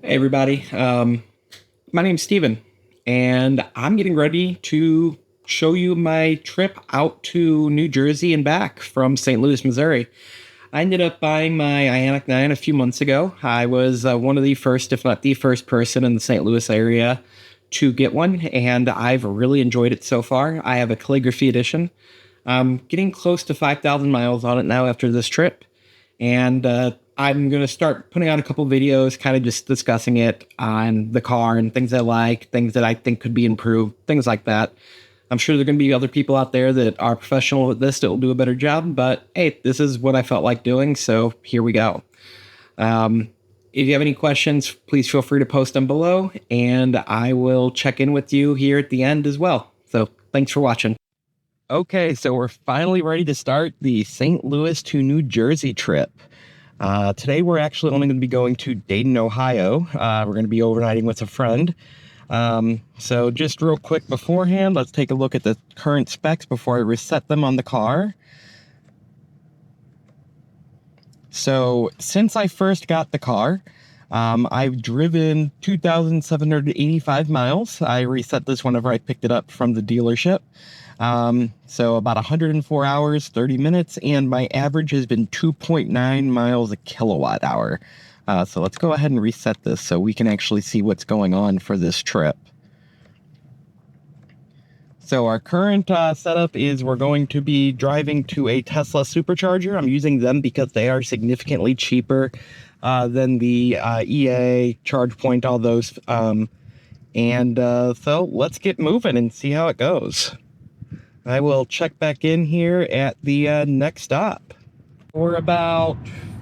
Hey everybody, my name's Steven, and I'm getting ready to show you my trip out to New Jersey and back from St. Louis, Missouri. I ended up buying my Ioniq 9 a few months ago. I was one of the first, if not the first person in the St. Louis area to get one, and I've really enjoyed it so far. I have a calligraphy edition. I'm getting close to 5,000 miles on it now after this trip, and I'm going to start putting out a couple videos kind of just discussing it on the car and things I like, things that I think could be improved, things like that. I'm sure there are going to be other people out there that are professional at this that will do a better job, but hey, this is what I felt like doing, so here we go. If you have any questions, please feel free to post them below, and I will check in with you here at the end as well. So thanks for watching. Okay, so we're finally ready to start the St. Louis to New Jersey trip. Today we're actually only going to be going to Dayton, Ohio. We're going to be overnighting with a friend. So just real quick beforehand, let's take a look at the current specs before I reset them on the car. So since I first got the car, I've driven 2,785 miles. I reset this whenever I picked it up from the dealership. So about 104 hours, 30 minutes, and my average has been 2.9 miles a kilowatt hour. So let's go ahead and reset this so we can actually see what's going on for this trip. So our current setup is we're going to be driving to a Tesla Supercharger. I'm using them because they are significantly cheaper than the EA, ChargePoint, all those. So let's get moving and see how it goes. I will check back in here at the next stop. We're about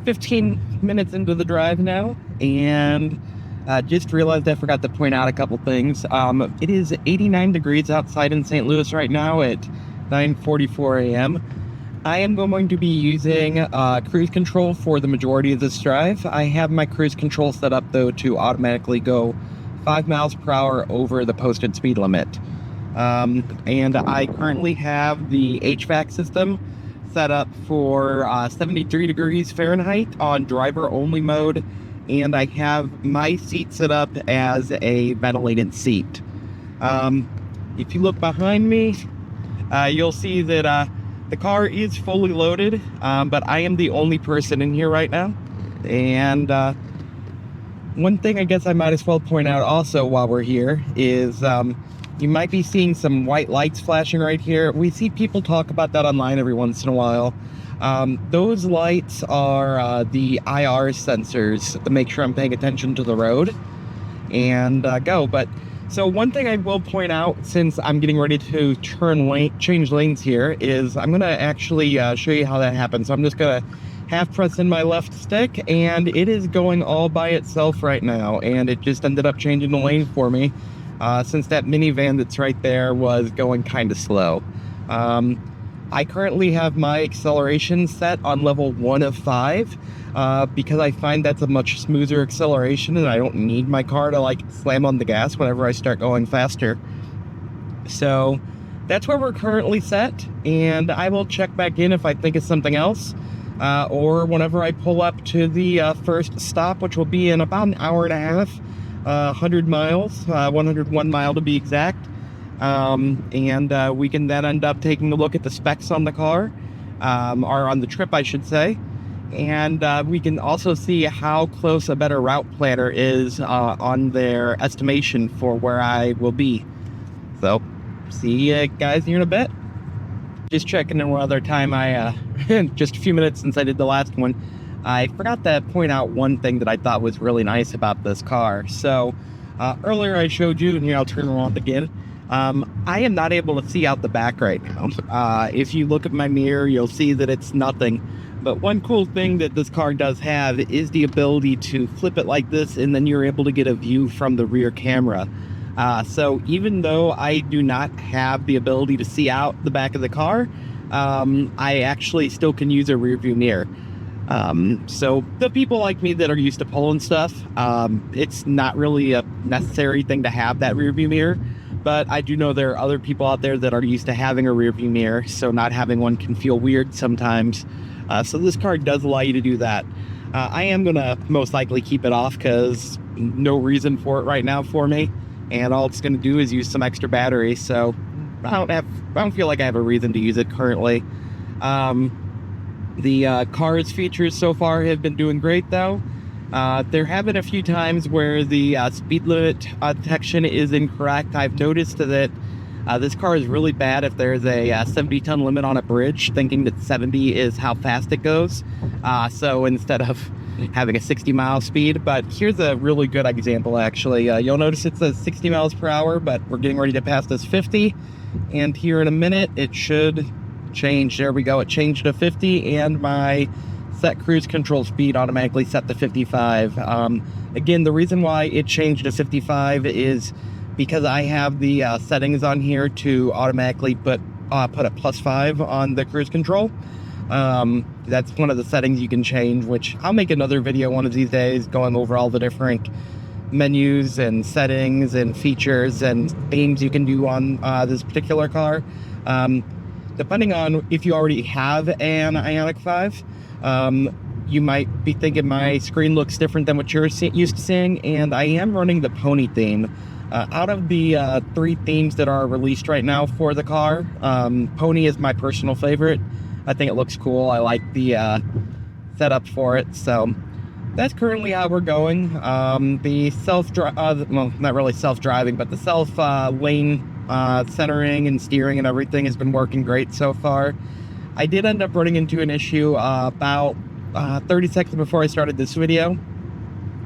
15 minutes into the drive now, and just realized I forgot to point out a couple things. It is 89 degrees outside in St. Louis right now at 9:44 a.m. I am going to be using cruise control for the majority of this drive. I have my cruise control set up, though, to automatically go 5 miles per hour over the posted speed limit. And I currently have the HVAC system set up for 73 degrees Fahrenheit on driver only mode, and I have my seat set up as a ventilated seat. If you look behind me, you'll see that the car is fully loaded, but I am the only person in here right now. And one thing I guess I might as well point out also while we're here is you might be seeing some white lights flashing right here. We see people talk about that online every once in a while. Those lights are the IR sensors to make sure I'm paying attention to the road and go. But so one thing I will point out, since I'm getting ready to change lanes here, is I'm going to actually show you how that happens. So I'm just going to half press in my left stick, and it is going all by itself right now, and it just ended up changing the lane for me. Since that minivan that's right there was going kind of slow. I currently have my acceleration set on level 1 of 5 because I find that's a much smoother acceleration, and I don't need my car to like slam on the gas whenever I start going faster. So that's where we're currently set, and I will check back in if I think it's something else, or whenever I pull up to the first stop, which will be in about an hour and a half. 100 miles, 101 mile to be exact, and we can then end up taking a look at the specs on the car, or on the trip I should say, and we can also see how close a better route planner is on their estimation for where I will be. So see you guys here in a bit. Just checking in one other time, I just a few minutes since I did the last one, I forgot to point out one thing that I thought was really nice about this car. So earlier I showed you, and here I'll turn around again. I am not able to see out the back right now. If you look at my mirror, you'll see that it's nothing. But one cool thing that this car does have is the ability to flip it like this, and then you're able to get a view from the rear camera. So even though I do not have the ability to see out the back of the car, I actually still can use a rear view mirror. So the people like me that are used to pulling stuff, it's not really a necessary thing to have that rear view mirror, but I do know there are other people out there that are used to having a rear view mirror, so not having one can feel weird sometimes. So this car does allow you to do that. I am gonna most likely keep it off because no reason for it right now for me, and all it's going to do is use some extra battery. So I don't feel like I have a reason to use it currently. The car's features so far have been doing great though. There have been a few times where the speed limit detection is incorrect. I've noticed that this car is really bad if there's a 70-ton limit on a bridge, thinking that 70 is how fast it goes. So instead of having a 60-mile speed, but here's a really good example actually. You'll notice it says 60 miles per hour, but we're getting ready to pass this 50, and here in a minute it should change. There we go, it changed to 50, and my set cruise control speed automatically set to 55. Again, the reason why it changed to 55 is because I have the settings on here to automatically put a +5 on the cruise control. That's one of the settings you can change, which I'll make another video one of these days going over all the different menus and settings and features and things you can do on this particular car. Depending on if you already have an Ioniq 5, you might be thinking my screen looks different than what you're used to seeing, and I am running the pony theme. Out of the 3 themes that are released right now for the car, pony is my personal favorite. I think it looks cool. I like the setup for it. So that's currently how we're going. The well, not really self-driving, but the self-lane centering and steering and everything has been working great so far. I did end up running into an issue about 30 seconds before I started this video,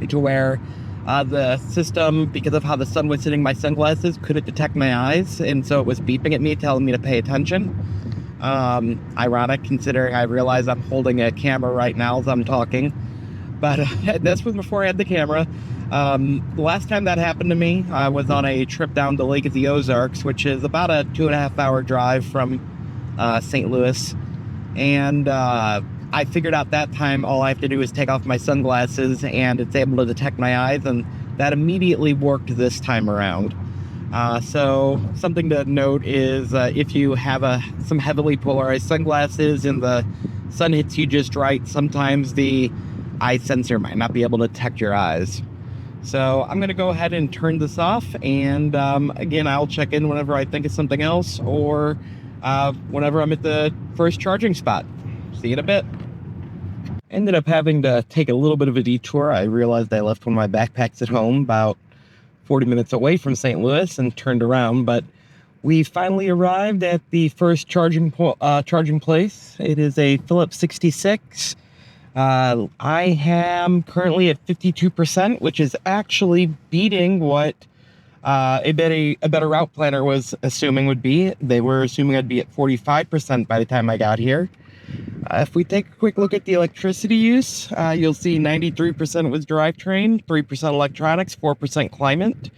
to where the system, because of how the sun was hitting my sunglasses, couldn't detect my eyes, and so it was beeping at me, telling me to pay attention. Ironic, considering I realize I'm holding a camera right now as I'm talking, but this was before I had the camera. The last time that happened to me, I was on a trip down to Lake of the Ozarks, which is about a 2.5-hour drive from St. Louis, and I figured out that time all I have to do is take off my sunglasses and it's able to detect my eyes, and that immediately worked this time around. So something to note is if you have some heavily polarized sunglasses and the sun hits you just right, sometimes the eye sensor might not be able to detect your eyes. So I'm going to go ahead and turn this off, and again, I'll check in whenever I think of something else, or whenever I'm at the first charging spot. See you in a bit. Ended up having to take a little bit of a detour. I realized I left one of my backpacks at home about 40 minutes away from St. Louis and turned around, but we finally arrived at the first charging place. It is a Phillips 66. I am currently at 52%, which is actually beating what a better route planner was assuming would be. They were assuming I'd be at 45% by the time I got here. If we take a quick look at the electricity use, you'll see 93% was drivetrain, 3% electronics, 4% climate.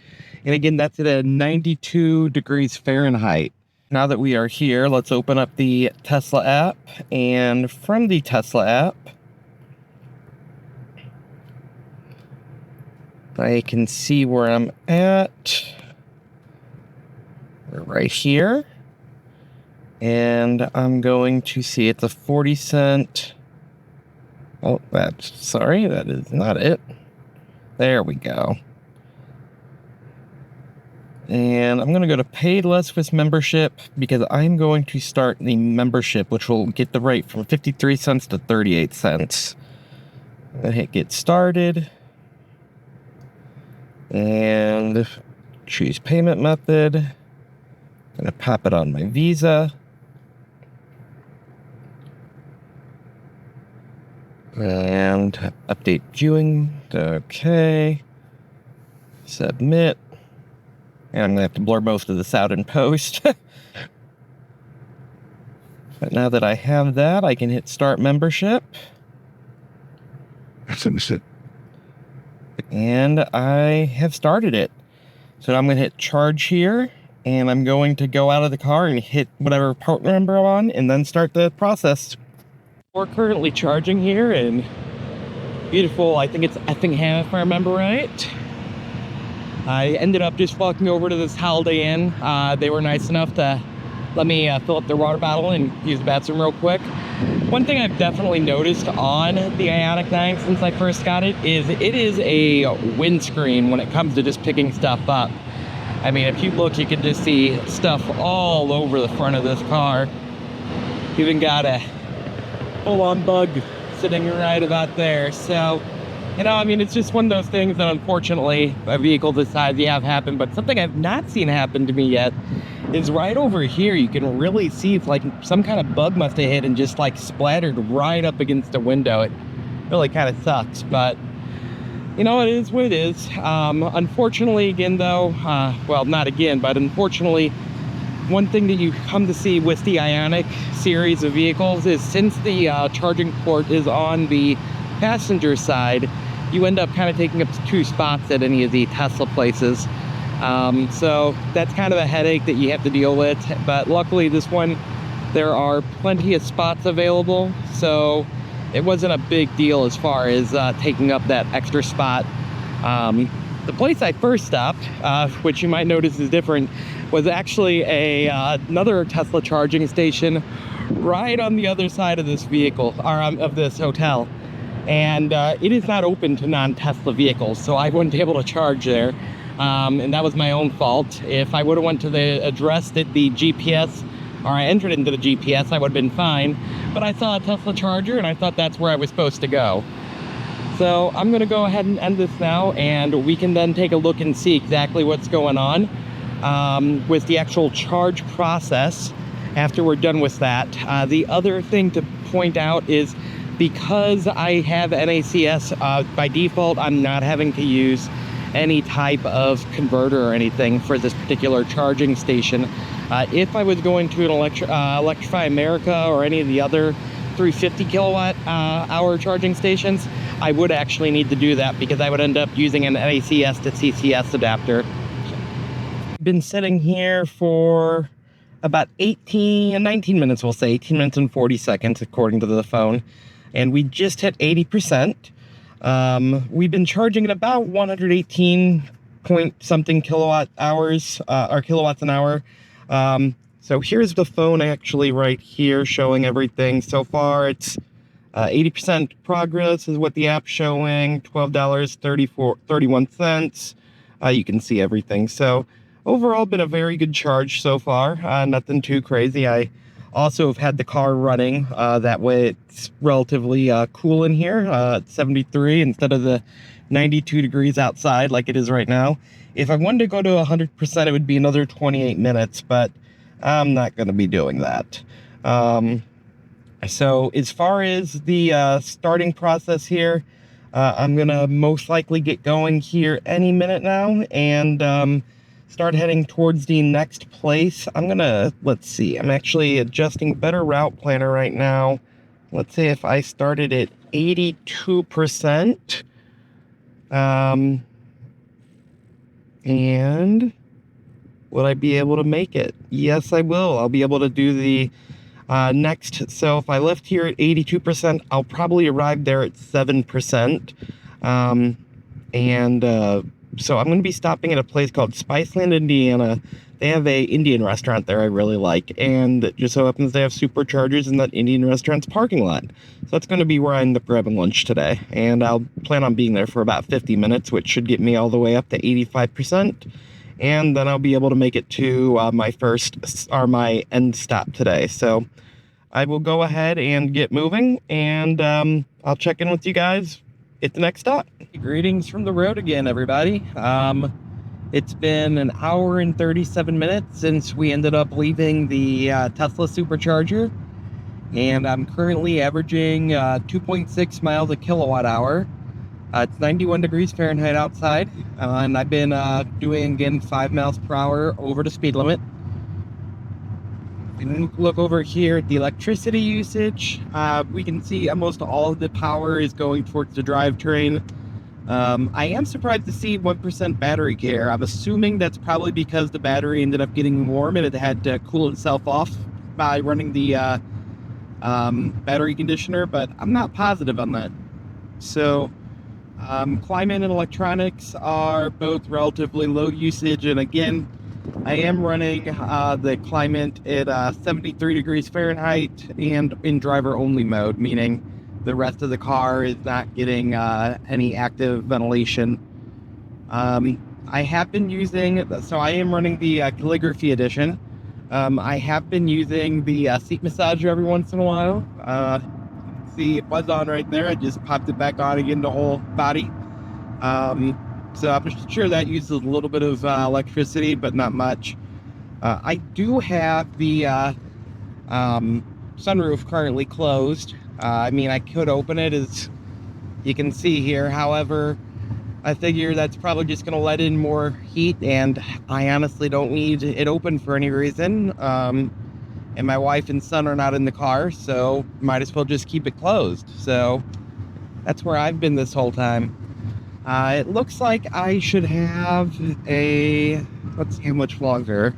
And again, that's at 92 degrees Fahrenheit. Now that we are here, let's open up the Tesla app. And from the Tesla app, I can see where I'm at. We're right here. And I'm going to see it's a 40-cent. Oh, sorry, that is not it. There we go. And I'm going to go to paid less with membership, because I'm going to start the membership, which will get the rate from 53 cents to 38 cents. I'm going to hit get started. And choose payment method. I'm going to pop it on my Visa. And update viewing. Okay. Submit. And I'm going to have to blur most of this out in post. But now that I have that, I can hit start membership. And I have started it. So I'm going to hit charge here. And I'm going to go out of the car and hit whatever part number I'm on, and then start the process. We're currently charging here in beautiful, I think it's Effingham if I remember right. I ended up just walking over to this Holiday Inn. They were nice enough to let me fill up their water bottle and use the bathroom real quick. One thing I've definitely noticed on the Ioniq 9 since I first got it is a windscreen when it comes to just picking stuff up. I mean, if you look, you can just see stuff all over the front of this car. Even got a full-on bug sitting right about there. So, you know, I mean, it's just one of those things that unfortunately a vehicle this size you have happen. But something I've not seen happen to me yet is right over here. You can really see it's like some kind of bug must have hit and just like splattered right up against the window. It really kind of sucks, but you know, it is what it is. Unfortunately, again though, well, not again, but unfortunately, one thing that you come to see with the Ioniq series of vehicles is since the charging port is on the passenger side, you end up kind of taking up 2 spots at any of the Tesla places. So that's kind of a headache that you have to deal with, but luckily this one, there are plenty of spots available, so it wasn't a big deal as far as taking up that extra spot. The place I first stopped, which you might notice is different, was actually another Tesla charging station right on the other side of this vehicle, or of this hotel. And it is not open to non-Tesla vehicles, so I wouldn't be able to charge there. And that was my own fault. If I would have went to the address that the GPS, or I entered into the GPS, I would have been fine. But I saw a Tesla charger and I thought that's where I was supposed to go. So I'm gonna go ahead and end this now, and we can then take a look and see exactly what's going on with the actual charge process after we're done with that. The other thing to point out is because I have NACS, by default, I'm not having to use any type of converter or anything for this particular charging station. If I was going to an Electrify America or any of the other 350 kilowatt hour charging stations, I would actually need to do that because I would end up using an NACS to CCS adapter. Been sitting here for about 19 minutes, we'll say 18 minutes and 40 seconds according to the phone, and we just hit 80%. We've been charging at about 118 point something kilowatt hours, or kilowatts an hour. So here's the phone actually right here showing everything. So far it's 80% progress is what the app's showing, $12.31. You can see everything. So overall been a very good charge so far. Nothing too crazy. I also have had the car running, that way it's relatively cool in here, at 73 instead of the 92 degrees outside like it is right now. If I wanted to go to 100%, it would be another 28 minutes, but I'm not going to be doing that. So as far as the starting process here, I'm going to most likely get going here any minute now and start heading towards the next place. I'm gonna, let's see, I'm actually adjusting better route planner right now. Let's say if I started at 82%, and will I be able to make it? Yes, I will. I'll be able to do the next. So if I left here at 82%, I'll probably arrive there at 7%. So I'm going to be stopping at a place called Spiceland, Indiana. They have a Indian restaurant there I really like, and it just so happens they have superchargers in that Indian restaurant's parking lot. So that's going to be where I end up grabbing lunch today, and I'll plan on being there for about 50 minutes, which should get me all the way up to 85%, and then I'll be able to make it to my end stop today. So I will go ahead and get moving, and I'll check in with you guys at the next stop. Greetings from the road again, everybody. It's been an hour and 37 minutes since we ended up leaving the Tesla Supercharger, and I'm currently averaging 2.6 miles a kilowatt hour. It's 91 degrees Fahrenheit outside, and I've been doing, again, 5 miles per hour over the speed limit. And look over here at the electricity usage. We can see almost all of the power is going towards the drivetrain. I am surprised to see 1% battery care. I'm assuming that's probably because the battery ended up getting warm and it had to cool itself off by running the battery conditioner, but I'm not positive on that. So climate and electronics are both relatively low usage, and again, I am running the climate at 73 degrees Fahrenheit and in driver only mode, meaning the rest of the car is not getting any active ventilation. I have been using, so I am running the calligraphy edition. I have been using the seat massager every once in a while. See, it was on right there. I just popped it back on again, the whole body. So I'm sure that uses a little bit of electricity, but not much. I do have the sunroof currently closed. I mean, I could open it, as you can see here. However, I figure that's probably just going to let in more heat, and I honestly don't need it open for any reason. And my wife and son are not in the car, so might as well just keep it closed. So that's where I've been this whole time. It looks like I should have let's see how much longer.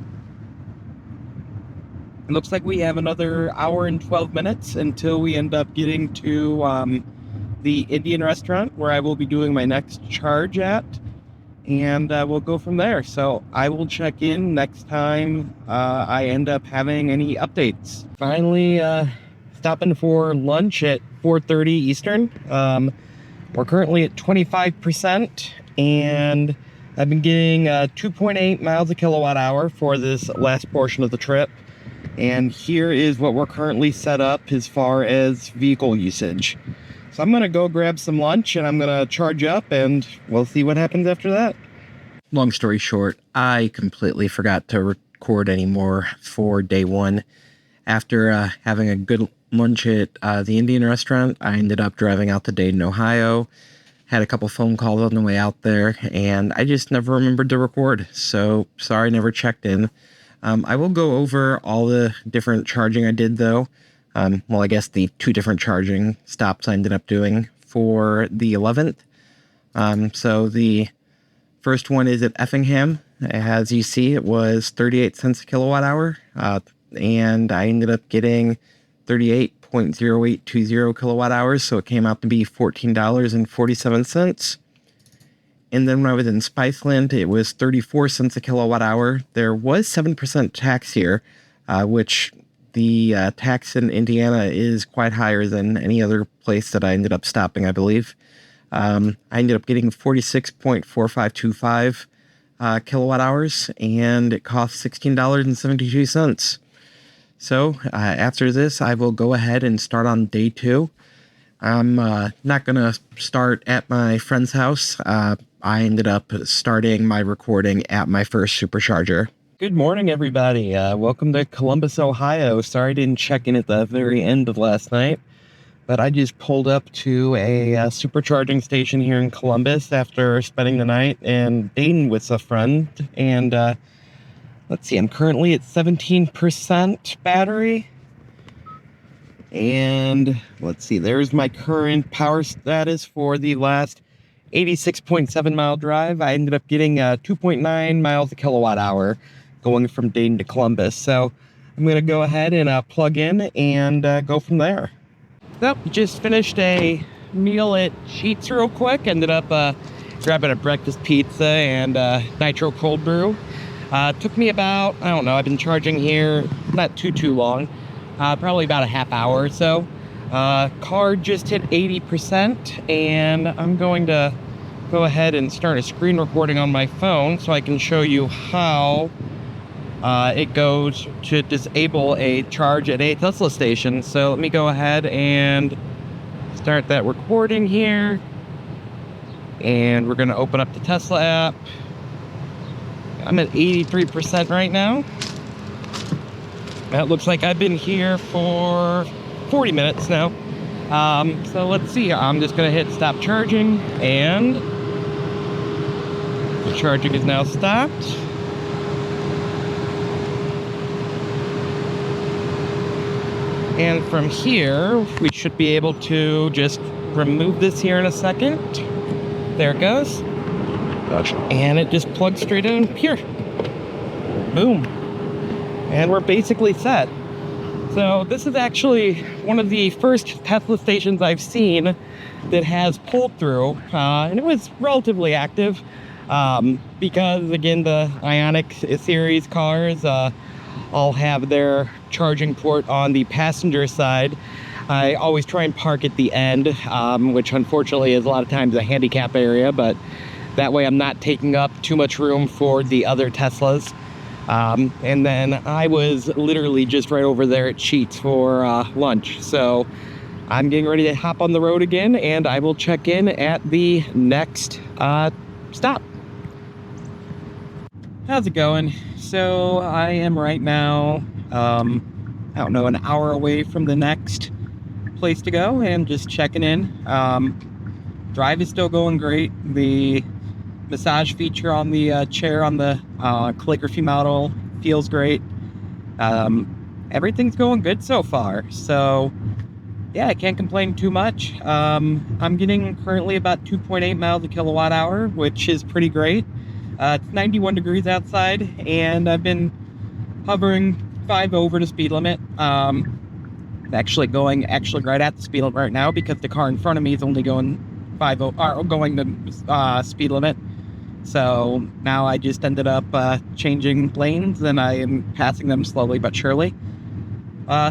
It looks like we have another hour and 12 minutes until we end up getting to the Indian restaurant where I will be doing my next charge at, and we'll go from there. So I will check in next time I end up having any updates. Finally stopping for lunch at 4:30 Eastern. We're currently at 25%, and I've been getting 2.8 miles a kilowatt hour for this last portion of the trip. And here is what we're currently set up as far as vehicle usage. So I'm going to go grab some lunch, and I'm going to charge up, and we'll see what happens after that. Long story short, I completely forgot to record anymore for day one. After having a good lunch at the Indian restaurant, I ended up driving out to Dayton, Ohio. Had a couple phone calls on the way out there, and I just never remembered to record. So sorry, never checked in. I will go over all the different charging I did, though. Well, I guess the 2 different charging stops I ended up doing for the 11th. So the first one is at Effingham. As you see, it was 38 cents a kilowatt hour. And I ended up getting 38.0820 kilowatt hours, so it came out to be $14.47. And then when I was in Spiceland, it was 34 cents a kilowatt hour. There was 7% tax here, which the tax in Indiana is quite higher than any other place that I ended up stopping, I believe. I ended up getting 46.4525 kilowatt hours, and it cost $16.72. So after this, I will go ahead and start on day 2. I'm not going to start at my friend's house. I ended up starting my recording at my first supercharger. Good morning, everybody. Welcome to Columbus, Ohio. Sorry I didn't check in at the very end of last night, but I just pulled up to a supercharging station here in Columbus after spending the night in Dayton with a friend. And let's see, I'm currently at 17% battery. And let's see, there's my current power status for the last 86.7 mile drive. I ended up getting 2.9 miles a kilowatt hour going from Dayton to Columbus. So I'm going to go ahead and plug in and go from there. So just finished a meal at Sheetz real quick. Ended up grabbing a breakfast pizza and nitro cold brew. Took me about, I don't know, I've been charging here not too long. Probably about a half hour or so. Car just hit 80%, and I'm going to go ahead and start a screen recording on my phone so I can show you how it goes to disable a charge at a Tesla station. So let me go ahead and start that recording here, and we're going to open up the Tesla app. I'm at 83% right now. That looks like I've been here for 40 minutes now. So let's see. I'm just going to hit stop charging, and the charging is now stopped. And from here, we should be able to just remove this here in a second. There it goes. Gotcha. And it just plugs straight in here. Boom. And we're basically set. So this is actually one of the first Tesla stations I've seen that has pulled through, and it was relatively active. Because again, the Ioniq series cars all have their charging port on the passenger side. I always try and park at the end, which unfortunately is a lot of times a handicap area, but that way I'm not taking up too much room for the other Teslas. And then I was literally just right over there at Sheetz for lunch. So I'm getting ready to hop on the road again, and I will check in at the next stop. How's it going? So I am right now, I don't know, an hour away from the next place to go, and just checking in. Drive is still going great. The massage feature on the chair on the calligraphy model feels great. Everything's going good so far, so yeah, I can't complain too much. I'm getting currently about 2.8 miles a kilowatt hour, which is pretty great. It's 91 degrees outside, and I've been hovering 5 over the speed limit. Actually going right at the speed limit right now, because the car in front of me is only going going the speed limit. So now I just ended up changing lanes, and I am passing them slowly but surely.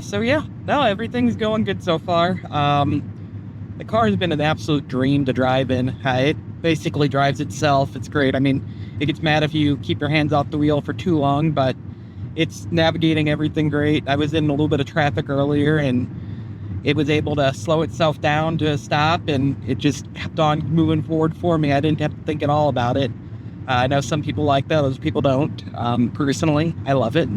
So yeah, no, everything's going good so far. The car has been an absolute dream to drive in. It basically drives itself. It's great. I mean, it gets mad if you keep your hands off the wheel for too long, but it's navigating everything great. I was in a little bit of traffic earlier, and it was able to slow itself down to a stop, and it just kept on moving forward for me. I didn't have to think at all about it. I know some people like that, those people don't. Personally, I love it.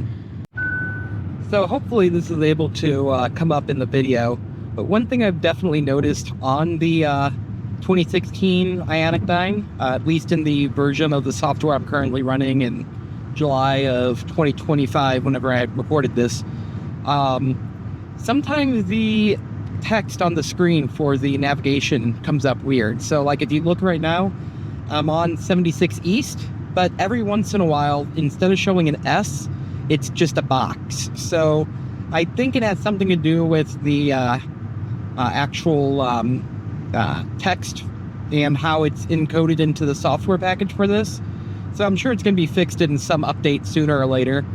So hopefully this is able to come up in the video. But one thing I've definitely noticed on the 2016 Ioniq 9, at least in the version of the software I'm currently running in July of 2025, whenever I recorded this, sometimes the text on the screen for the navigation comes up weird. So like if you look right now, I'm on 76 East, but every once in a while, instead of showing an S, it's just a box. So I think it has something to do with the actual text and how it's encoded into the software package for this. So I'm sure it's going to be fixed in some update sooner or later.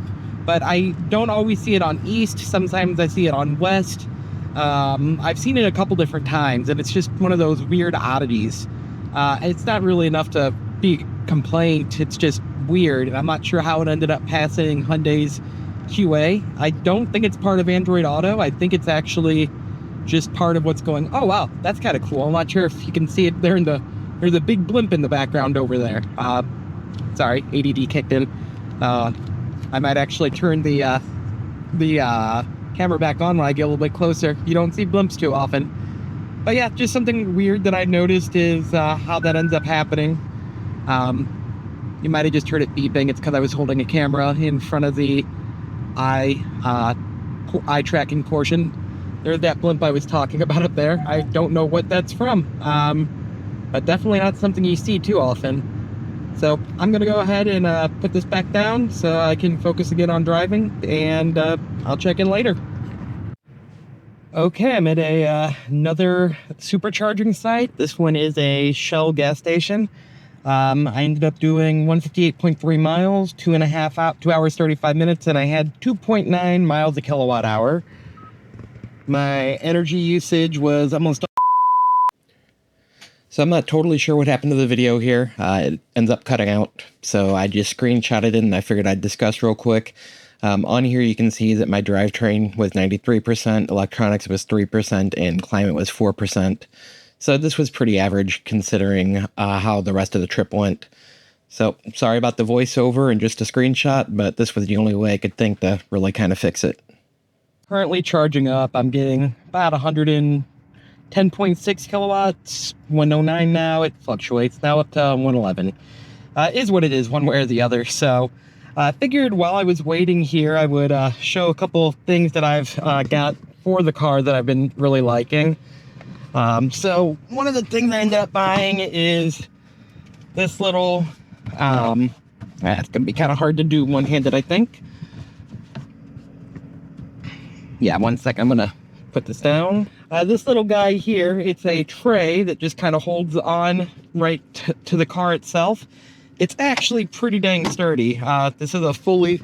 But I don't always see it on East. Sometimes I see it on West. I've seen it a couple different times, and it's just one of those weird oddities. It's not really enough to be a complaint. It's just weird, and I'm not sure how it ended up passing Hyundai's QA. I don't think it's part of Android Auto. I think it's actually just part of what's going. Oh wow, that's kind of cool. I'm not sure if you can see it there. There's a big blimp in the background over there. Sorry, ADD kicked in. I might actually turn the camera back on when I get a little bit closer. You don't see blimps too often. But yeah, just something weird that I noticed is how that ends up happening. You might have just heard it beeping. It's because I was holding a camera in front of the eye tracking portion. There's that blimp I was talking about up there. I don't know what that's from, but definitely not something you see too often. So I'm going to go ahead and put this back down so I can focus again on driving, and I'll check in later. Okay, I'm at another supercharging site. This one is a Shell gas station. I ended up doing 158.3 miles, 2 hours, 35 minutes, and I had 2.9 miles a kilowatt hour. My energy usage was almost... So I'm not totally sure what happened to the video here. It ends up cutting out, so I just screenshotted it, and I figured I'd discuss real quick. On here you can see that my drivetrain was 93%, electronics was 3%, and climate was 4%. So this was pretty average considering how the rest of the trip went. So sorry about the voiceover and just a screenshot, but this was the only way I could think to really kind of fix it. Currently charging up, I'm getting about 110.6 kilowatts, 109 now. It fluctuates now up to 111. Is what it is, one way or the other. So I figured while I was waiting here, I would show a couple things that I've got for the car that I've been really liking. So one of the things I ended up buying is this little, it's gonna be kind of hard to do one-handed, I think. Yeah, one second, I'm gonna put this down. This little guy here, it's a tray that just kind of holds on right to the car itself. it's actually pretty dang sturdy. This is a fully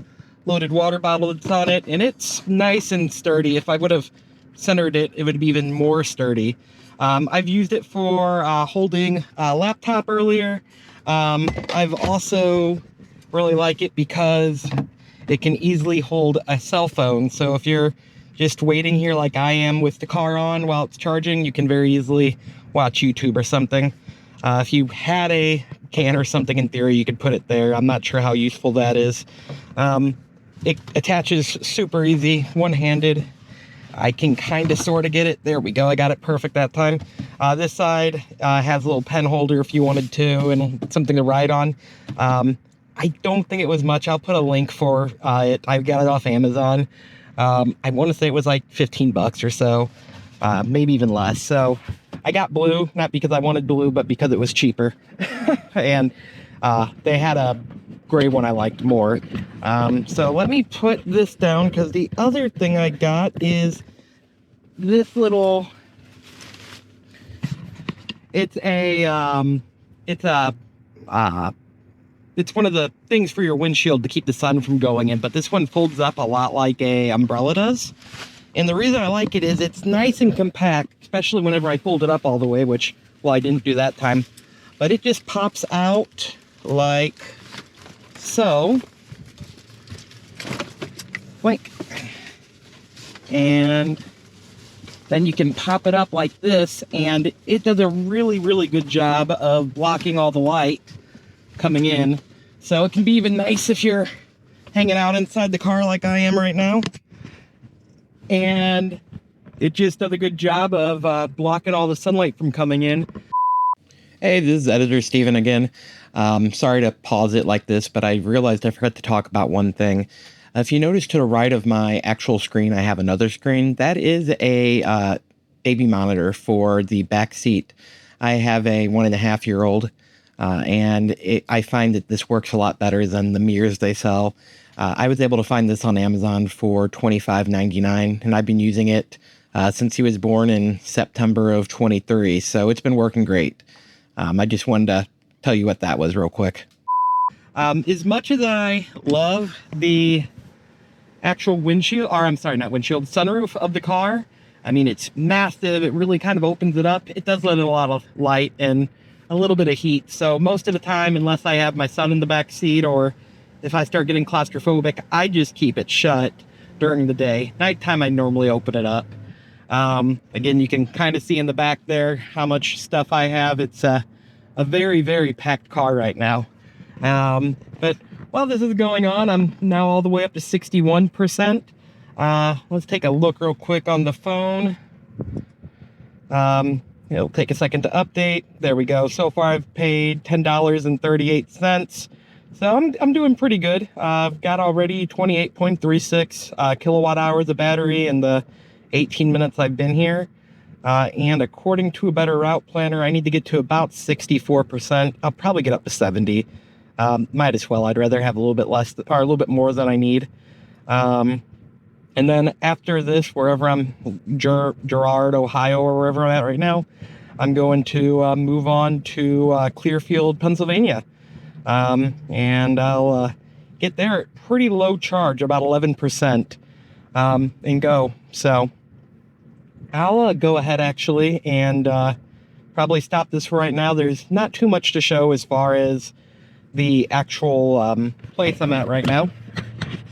loaded water bottle that's on it, and it's nice and sturdy. If I would have centered it, it would be even more sturdy. I've used it for holding a laptop earlier. I've also really like it because it can easily hold a cell phone. So if you're just waiting here like I am with the car on while it's charging, you can very easily watch YouTube or something. If you had a can or something, in theory, you could put it there. I'm not sure how useful that is. It attaches super easy, one-handed. I can kind of sort of get it. There we go. I got it perfect that time. This side has a little pen holder if you wanted to, and something to write on. I don't think it was much. I'll put a link for it. I got it off Amazon. I want to say it was like 15 bucks or so, maybe even less. So I got blue, not because I wanted blue, but because it was cheaper. And they had a gray one I liked more. So let me put this down, because the other thing I got is this little, it's one of the things for your windshield to keep the sun from going in, but this one folds up a lot like a umbrella does. And the reason I like it is it's nice and compact, especially whenever I fold it up all the way, which, well, I didn't do that time. But it just pops out like so. Like, and then you can pop it up like this, and it does a really, really good job of blocking all the light coming in. So it can be even nice if you're hanging out inside the car like I am right now. And it just does a good job of blocking all the sunlight from coming in. Hey, this is Editor Steven again. Sorry to pause it like this, but I realized I forgot to talk about one thing. If you notice to the right of my actual screen, I have another screen. That is a baby monitor for the back seat. I have a 1.5-year-old, and I find that this works a lot better than the mirrors they sell. I was able to find this on Amazon for $25.99, and I've been using it since he was born in September of 23, so it's been working great. I just wanted to tell you what that was real quick. As much as I love the actual windshield, or I'm sorry, not windshield, sunroof of the car, I mean, it's massive. It really kind of opens it up. It does let in a lot of light and a little bit of heat. So most of the time, unless I have my son in the back seat, or if I start getting claustrophobic, I just keep it shut during the day. Nighttime, I normally open it up. Again, you can kind of see in the back there how much stuff I have. It's a very, very packed car right now. But while this is going on, I'm now all the way up to 61%. Let's take a look real quick on the phone. It'll take a second to update. There we go. So far, I've paid $10.38. So I'm doing pretty good. I've got already 28.36 kilowatt hours of battery in the 18 minutes I've been here. And according to a better route planner, I need to get to about 64%. I'll probably get up to 70. Might as well. I'd rather have a little bit less or a little bit more than I need. And then after this, wherever I'm, Girard, Ohio, or wherever I'm at right now, I'm going to move on to Clearfield, Pennsylvania. And I'll get there at pretty low charge, about 11%, and go. So I'll go ahead actually and probably stop this for right now. There's not too much to show as far as the actual place I'm at right now.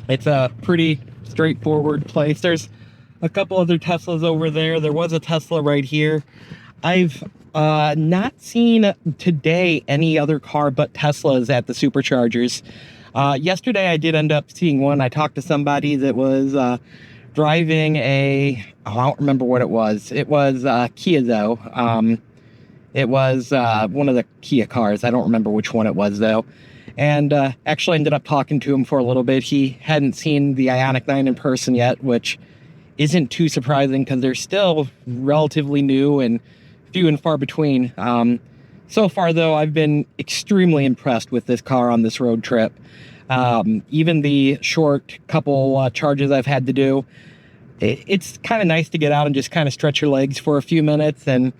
It's a pretty straightforward place. There's a couple other Teslas over there. There was a Tesla right here. I've not seen today any other car but Teslas at the Superchargers. Yesterday I did end up seeing one. I talked to somebody that was driving I don't remember what it was. It was Kia though. It was one of the Kia cars. I don't remember which one it was though. And actually ended up talking to him for a little bit. He hadn't seen the Ioniq 9 in person yet, which isn't too surprising because they're still relatively new and few and far between. So far though, I've been extremely impressed with this car on this road trip. Even the short couple charges I've had to do, it's kind of nice to get out and just kind of stretch your legs for a few minutes and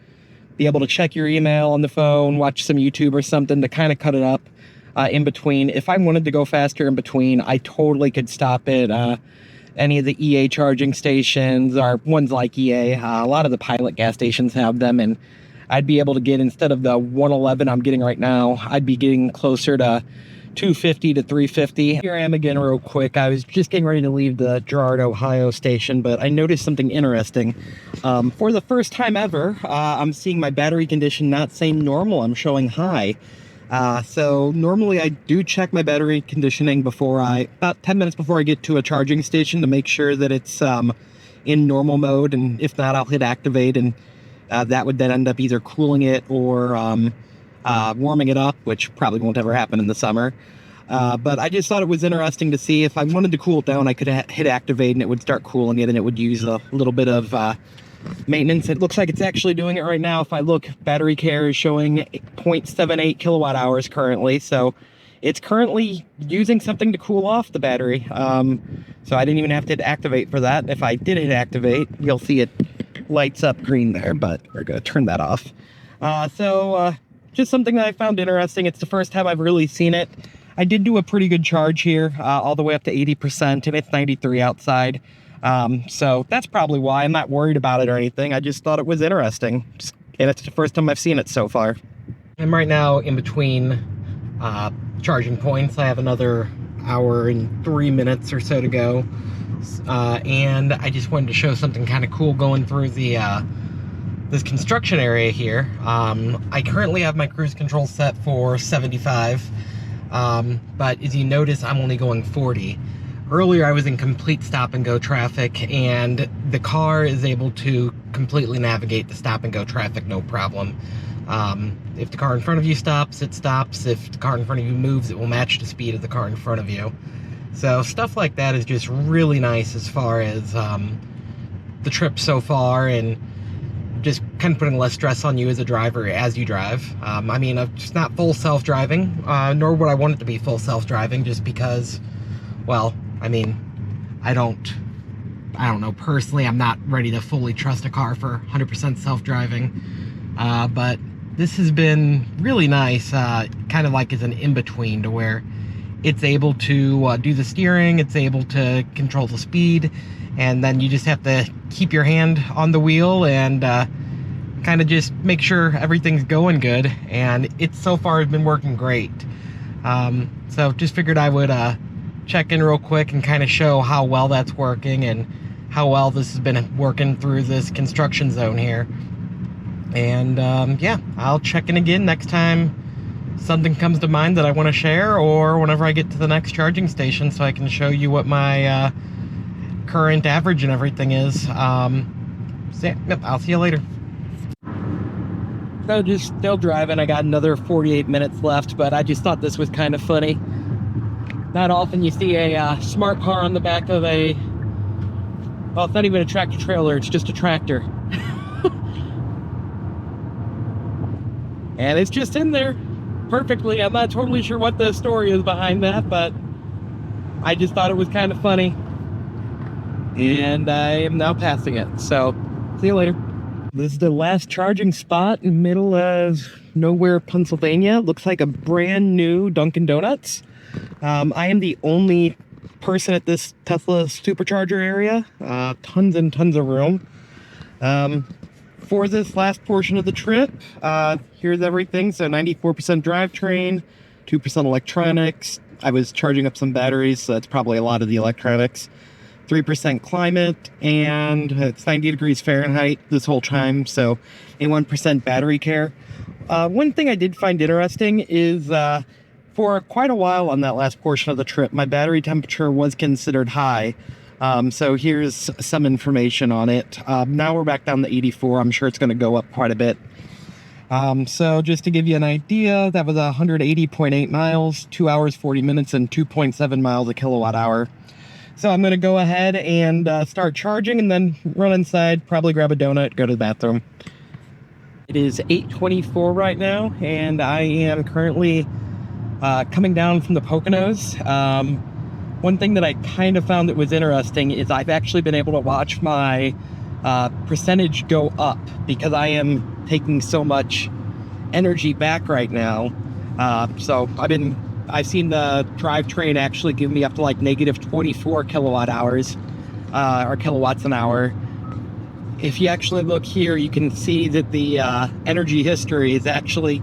be able to check your email on the phone, watch some YouTube or something to kind of cut it up. in between. If I wanted to go faster in between, I totally could stop at any of the EA charging stations or ones like EA. A lot of the Pilot gas stations have them, and I'd be able to get, instead of the 111 I'm getting right now, I'd be getting closer to 250 to 350. Here I am again real quick. I was just getting ready to leave the Girard, Ohio station, but I noticed something interesting. For the first time ever, I'm seeing my battery condition not saying normal, I'm showing high. So normally I do check my battery conditioning about 10 minutes before I get to a charging station to make sure that it's in normal mode, and if not, I'll hit activate, and that would then end up either cooling it or warming it up, which probably won't ever happen in the summer. But I just thought it was interesting to see if I wanted to cool it down, I could hit activate and it would start cooling it, and it would use a little bit of maintenance. It looks like it's actually doing it right now. If I look, battery care is showing 0.78 kilowatt hours currently, so it's currently using something to cool off the battery. So I didn't even have to hit activate for that. If I did hit activate, you'll see it lights up green there, but we're gonna turn that off. Just something that I found interesting. It's the first time I've really seen it. I did do a pretty good charge here, all the way up to 80%, and it's 93 outside. So that's probably why. I'm not worried about it or anything. I just thought it was interesting. And it's the first time I've seen it so far. I'm right now in between charging points. I have another hour and 3 minutes or so to go. And I just wanted to show something kind of cool going through the this construction area here. I currently have my cruise control set for 75, but as you notice, I'm only going 40. Earlier I was in complete stop and go traffic, and the car is able to completely navigate the stop and go traffic, no problem. If the car in front of you stops, it stops. If the car in front of you moves, it will match the speed of the car in front of you. So stuff like that is just really nice as far as the trip so far, and just kind of putting less stress on you as a driver as you drive. I mean, it's not full self-driving, nor would I want it to be full self-driving, just because, well, I mean, I don't know, personally, I'm not ready to fully trust a car for 100% self-driving, but this has been really nice, kind of like as an in-between, to where it's able to do the steering, it's able to control the speed, and then you just have to keep your hand on the wheel and kind of just make sure everything's going good, and it so far has been working great. So just figured I would check in real quick and kind of show how well that's working and how well this has been working through this construction zone here. And yeah, I'll check in again next time something comes to mind that I want to share, or whenever I get to the next charging station, so I can show you what my current average and everything is. So yeah, yep, I'll see you later. So just still driving. I got another 48 minutes left, but I just thought this was kind of funny. Not often you see a smart car on the back of a, well, it's not even a tractor trailer, it's just a tractor. And it's just in there perfectly. I'm not totally sure what the story is behind that, but I just thought it was kind of funny. And I am now passing it. So, see you later. This is the last charging spot in the middle of nowhere, Pennsylvania. Looks like a brand new Dunkin' Donuts. I am the only person at this Tesla Supercharger area. Tons and tons of room. For this last portion of the trip, here's everything. So 94% drivetrain, 2% electronics. I was charging up some batteries, so that's probably a lot of the electronics. 3% climate, and it's 90 degrees Fahrenheit this whole time, so a 1% battery care. One thing I did find interesting is for quite a while on that last portion of the trip, my battery temperature was considered high. So here's some information on it. Now we're back down to 84. I'm sure it's going to go up quite a bit. So just to give you an idea, that was 180.8 miles, 2 hours, 40 minutes, and 2.7 miles a kilowatt hour. So I'm going to go ahead and start charging and then run inside, probably grab a donut, go to the bathroom. It is 8:24 right now, and I am currently coming down from the Poconos. One thing that I kind of found that was interesting is I've actually been able to watch my percentage go up because I am taking so much energy back right now. So I've been I've seen the drivetrain actually give me up to like negative 24 kilowatt hours, or kilowatts an hour. If you actually look here, you can see that the energy history has actually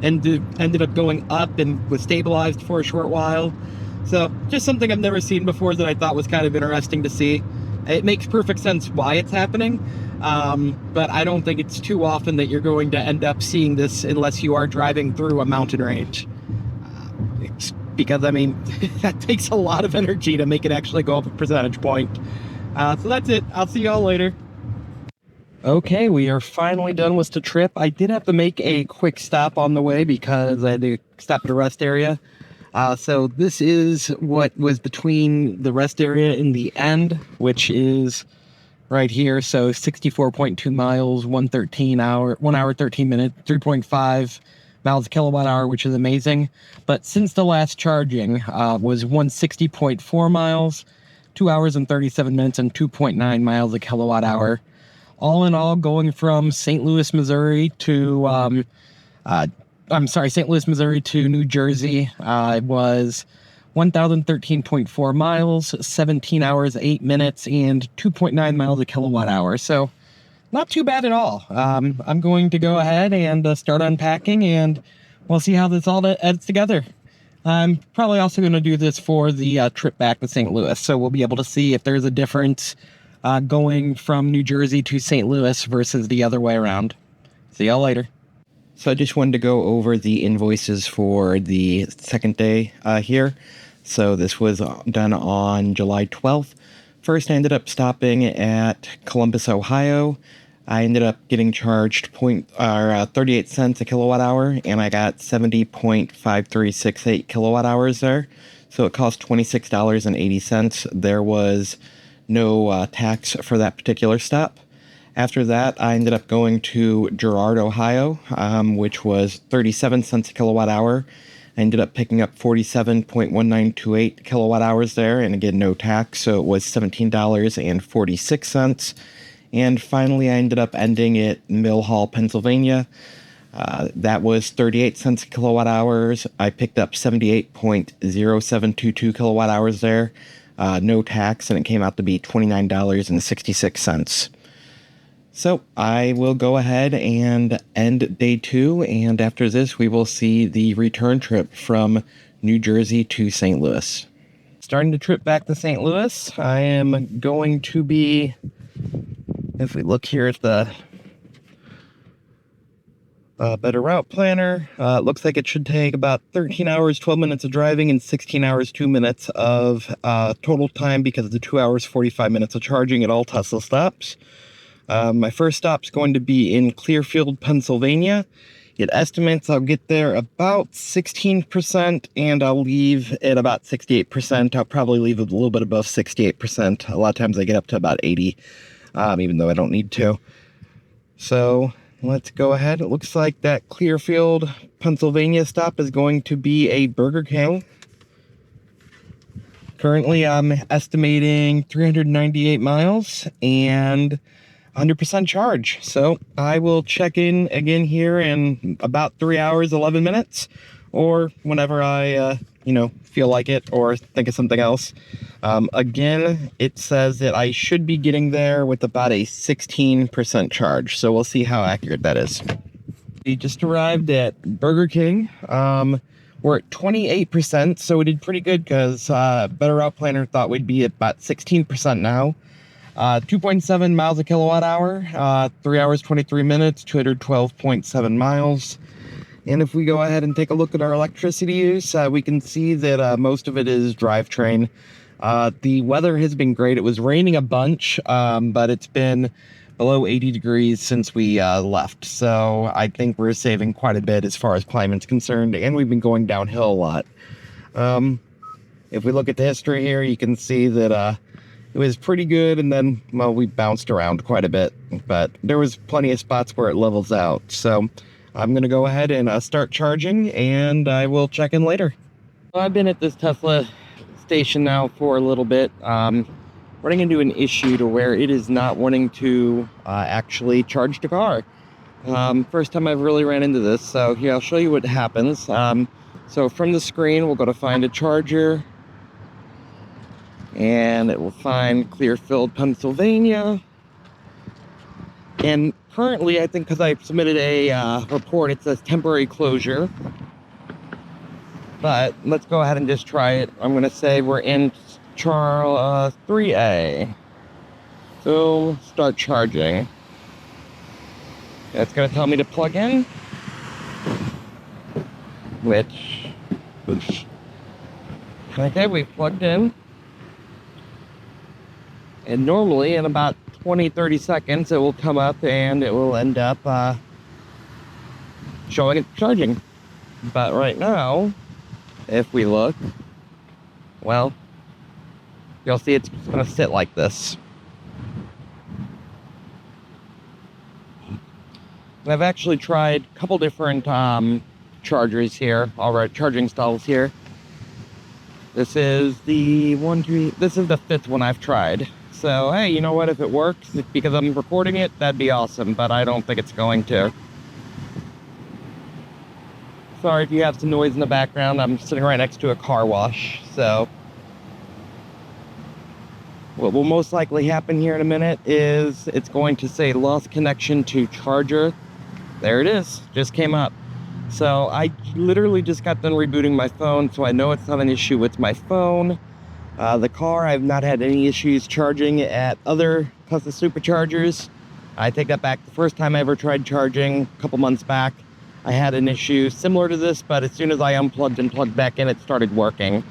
ended up going up and was stabilized for a short while. So just something I've never seen before that I thought was kind of interesting to see. It makes perfect sense why it's happening, but I don't think it's too often that you're going to end up seeing this unless you are driving through a mountain range. Because, I mean, that takes a lot of energy to make it actually go up a percentage point. So that's it. I'll see y'all later. Okay, we are finally done with the trip. I did have to make a quick stop on the way because I had to stop at a rest area. So this is what was between the rest area and the end, which is right here. So 64.2 miles, 1 hour, 13 minutes, 3.5 miles a kilowatt hour, which is amazing. But since the last charging was 160.4 miles, 2 hours and 37 minutes, and 2.9 miles a kilowatt hour. All in all, going from St. Louis, Missouri to St. Louis, Missouri to New Jersey, it was 1,013.4 miles, 17 hours, 8 minutes, and 2.9 miles a kilowatt hour. So not too bad at all. I'm going to go ahead and start unpacking, and we'll see how this all adds together. I'm probably also going to do this for the trip back to St. Louis, so we'll be able to see if there's a difference going from New Jersey to St. Louis versus the other way around. See y'all later. So I just wanted to go over the invoices for the second day here. So this was done on July 12th. First, I ended up stopping at Columbus, Ohio. I ended up getting charged 38 cents a kilowatt hour, and I got 70.5368 kilowatt hours there. So it cost $26.80. There was no tax for that particular stop. After that, I ended up going to Girard, Ohio, which was 37 cents a kilowatt hour. I ended up picking up 47.1928 kilowatt hours there, and again, no tax, so it was $17.46. And finally, I ended up ending at Mill Hall, Pennsylvania. That was 38 cents a kilowatt hours. I picked up 78.0722 kilowatt hours there. No tax, and it came out to be $29.66. So I will go ahead and end day 2, and after this we will see the return trip from New Jersey to St. Louis. Starting the trip back to St. Louis, I am going to be, if we look here at the Better Route Planner, it looks like it should take about 13 hours, 12 minutes of driving and 16 hours, 2 minutes of total time because of the 2 hours, 45 minutes of charging at all Tesla stops. My first stop is going to be in Clearfield, Pennsylvania. It estimates I'll get there about 16%, and I'll leave at about 68%. I'll probably leave a little bit above 68%. A lot of times I get up to about 80, even though I don't need to. So let's go ahead. It looks like that Clearfield, Pennsylvania stop is going to be a Burger King. Currently, I'm estimating 398 miles and 100% charge. So I will check in again here in about 3 hours, 11 minutes, or whenever I, feel like it or think of something else. Again, it says that I should be getting there with about a 16% charge. So we'll see how accurate that is. We just arrived at Burger King. We're at 28%, so we did pretty good because Better Route Planner thought we'd be at about 16% now. 2.7 miles a kilowatt hour, 3 hours, 23 minutes, 212.7 miles. And if we go ahead and take a look at our electricity use, we can see that most of it is drivetrain. The weather has been great. It was raining a bunch, but it's been below 80 degrees since we left. So I think we're saving quite a bit as far as climate's concerned, and we've been going downhill a lot. If we look at the history here, you can see that it was pretty good, and then, well, we bounced around quite a bit, but there was plenty of spots where it levels out. So I'm going to go ahead and start charging, and I will check in later. I've been at this Tesla station now for a little bit, running into an issue to where it is not wanting to actually charge the car. First time I've really ran into this, so here I'll show you what happens. So from the screen, we'll go to find a charger, and it will find Clearfield, Pennsylvania. And currently, I think because I submitted a report, it says temporary closure. But let's go ahead and just try it. I'm going to say we're in 3A. So start charging. It's going to tell me to plug in. Which okay, we've plugged in. And normally in about 20-30 seconds it will come up and it will end up showing it charging. But right now, if we look, well, you'll see it's going to sit like this. And I've actually tried a couple different chargers here, alright, charging stalls here. This is the this is the 5th one I've tried. So hey, you know what, if it works, because I'm recording it, that'd be awesome, but I don't think it's going to. Sorry if you have some noise in the background, I'm sitting right next to a car wash, so what will most likely happen here in a minute is it's going to say lost connection to charger. There it is, just came up. So I literally just got done rebooting my phone, so I know it's not an issue with my phone. The car, I've not had any issues charging at other Tesla Superchargers. I take that back. The first time I ever tried charging, a couple months back, I had an issue similar to this, but as soon as I unplugged and plugged back in, it started working.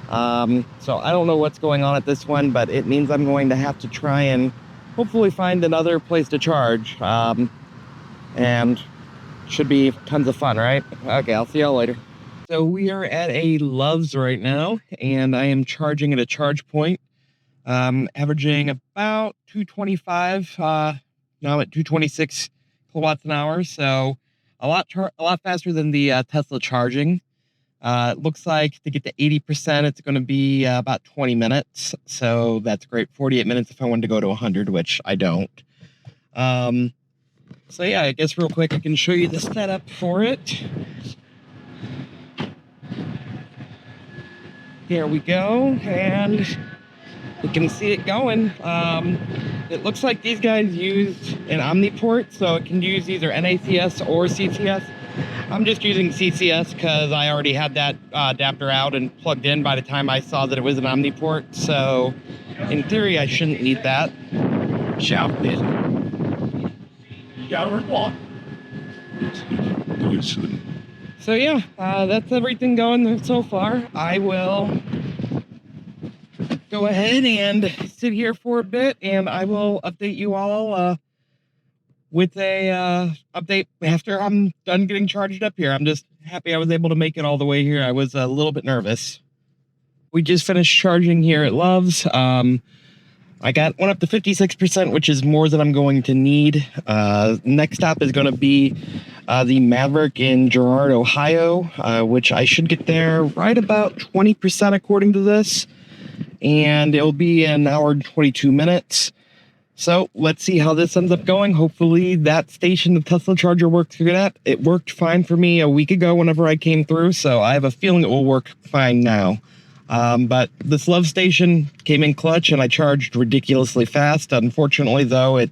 So I don't know what's going on at this one, but it means I'm going to have to try and hopefully find another place to charge. And should be tons of fun, right? Okay, I'll see y'all later. So we are at a Love's right now, and I am charging at a ChargePoint, averaging about 225, now I'm at 226 kilowatts an hour, so a lot faster than the Tesla charging. It looks like to get to 80%, it's going to be about 20 minutes, so that's great. 48 minutes if I wanted to go to 100, which I don't. So yeah, I guess real quick I can show you the setup for it. Here we go, and you can see it going. It looks like these guys use an Omniport, so it can use either NACS or CCS. I'm just using CCS because I already had that adapter out and plugged in by the time I saw that it was an Omniport, so in theory I shouldn't need that. Shout it. So yeah, that's everything going so far. I will go ahead and sit here for a bit, and I will update you all with a update after I'm done getting charged up here. I'm just happy I was able to make it all the way here. I was a little bit nervous. We just finished charging here at Love's. I got one up to 56%, which is more than I'm going to need. Next stop is going to be the Maverick in Girard, Ohio, which I should get there right about 20% according to this. And it'll be an hour and 22 minutes. So let's see how this ends up going. Hopefully that station the Tesla charger works good at. It worked fine for me a week ago whenever I came through, so I have a feeling it will work fine now. But this Love station came in clutch and I charged ridiculously fast. Unfortunately, though, it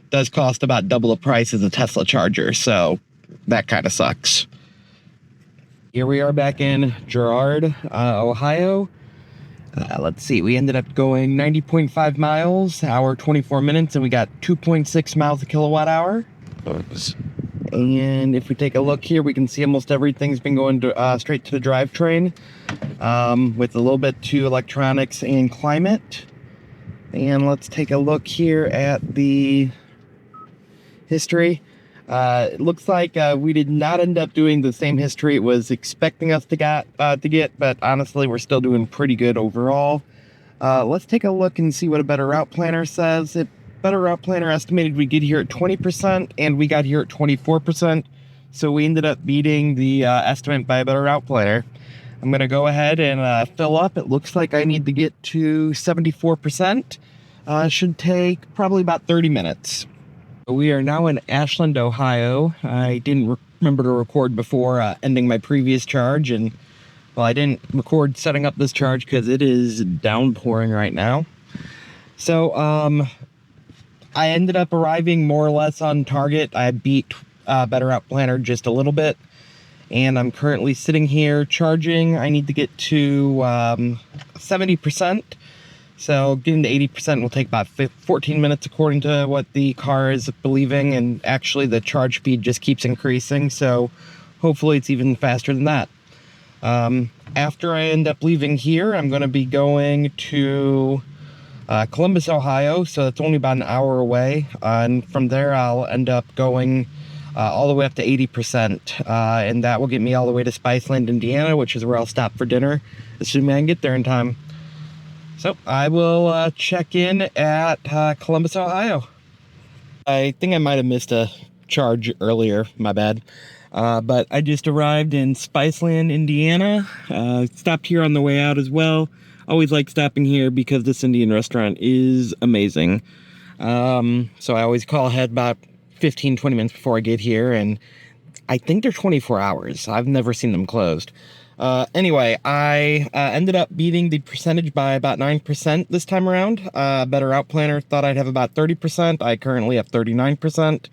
does cost about double the price as a Tesla charger, so that kind of sucks. Here we are back in Girard, Ohio. Let's see, we ended up going 90.5 miles, hour 24 minutes, and we got 2.6 miles a kilowatt hour. And if we take a look here, we can see almost everything's been going to, straight to the drivetrain, with a little bit to electronics and climate. And let's take a look here at the history. It looks like we did not end up doing the same history it was expecting us to get, but honestly, we're still doing pretty good overall. Let's take a look and see what a Better Route Planner says. Better Route Planner estimated we get here at 20%, and we got here at 24%, so we ended up beating the estimate by a Better Route Planner. I'm going to go ahead and fill up. It looks like I need to get to 74%. Should take probably about 30 minutes. We are now in Ashland, Ohio. I didn't remember to record before ending my previous charge, and Well, I didn't record setting up this charge because it is downpouring right now. So, I ended up arriving more or less on target. I beat Better Out Planner just a little bit. And I'm currently sitting here charging. I need to get to 70%. So getting to 80% will take about 14 minutes according to what the car is believing. And actually the charge speed just keeps increasing. So hopefully it's even faster than that. After I end up leaving here, I'm going to be going to Columbus, Ohio. So that's only about an hour away. And from there, I'll end up going all the way up to 80%. And that will get me all the way to Spiceland, Indiana, which is where I'll stop for dinner, assuming I can get there in time. So I will check in at Columbus, Ohio. I think I might have missed a charge earlier, my bad. But I just arrived in Spiceland, Indiana. Stopped here on the way out as well. Always like stopping here because this Indian restaurant is amazing. So I always call ahead about 15-20 minutes before I get here, and I think they're 24 hours. I've never seen them closed. Anyway, I ended up beating the percentage by about 9% this time around. Better Out Planner thought I'd have about 30%. I currently have 39%.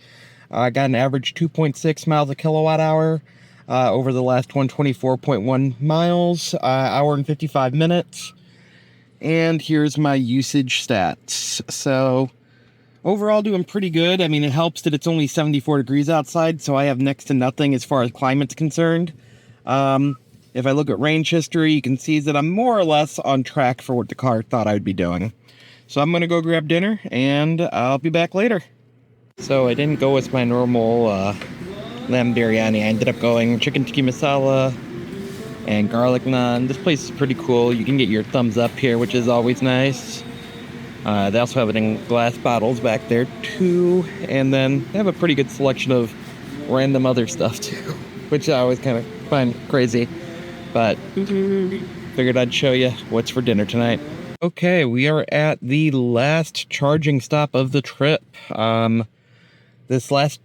I got an average 2.6 miles a kilowatt hour over the last 124.1 miles, hour and 55 minutes. And here's my usage stats. So overall doing pretty good. I mean, it helps that it's only 74 degrees outside, so I have next to nothing as far as climate's concerned. If I look at range history, you can see that I'm more or less on track for what the car thought I would be doing. So I'm going to go grab dinner, and I'll be back later. So I didn't go with my normal lamb biryani. I ended up going chicken tikka masala and garlic naan. This place is pretty cool. You can get your thumbs up here, which is always nice. They also have it in glass bottles back there too. And then they have a pretty good selection of random other stuff too, which I always kind of find crazy. But figured I'd show you what's for dinner tonight. Okay, we are at the last charging stop of the trip. This last